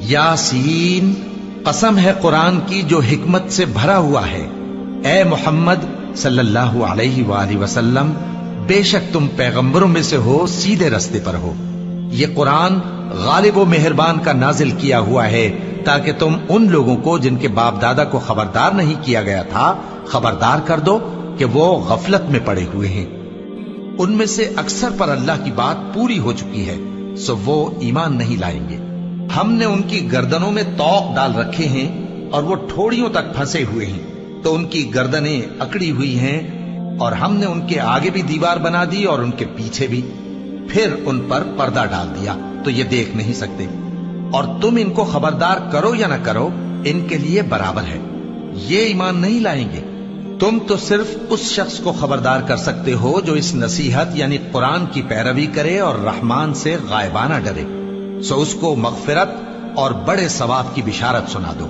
यासीन, कसम है कुरान की जो हिकमत से भरा हुआ है। ए मोहम्मद सल्लल्लाहु अलैहि वसल्लम, बेशक तुम पैगंबरों में से हो, सीधे रास्ते पर हो। ये कुरान गालिब व मेहरबान का नाजिल किया हुआ है ताकि तुम उन लोगों को जिनके बाप दादा को खबरदार नहीं किया गया था खबरदार कर दो कि वो गफलत में पड़े हुए हैं। उनमें से अक्सर पर अल्लाह की बात पूरी हो चुकी है, सो वो ईमान नहीं लाएंगे। हमने उनकी गर्दनों में तौक डाल रखे हैं और वो ठोड़ियों तक फंसे हुए हैं, तो उनकी गर्दनें अकड़ी हुई हैं, और हमने उनके आगे भी दीवार बना दी और उनके पीछे भी, फिर उन पर पर्दा डाल दिया तो ये देख नहीं सकते। और तुम इनको खबरदार करो या ना करो, इनके लिए बराबर है, ये ईमान नहीं लाएंगे। तुम तो सिर्फ उस शख्स को खबरदार कर सकते हो जो इस नसीहत यानी कुरान की पैरवी करे और रहमान से गायबाना डरे, सो उसको मगफिरत और बड़े सवाब की बिशारत सुना दो।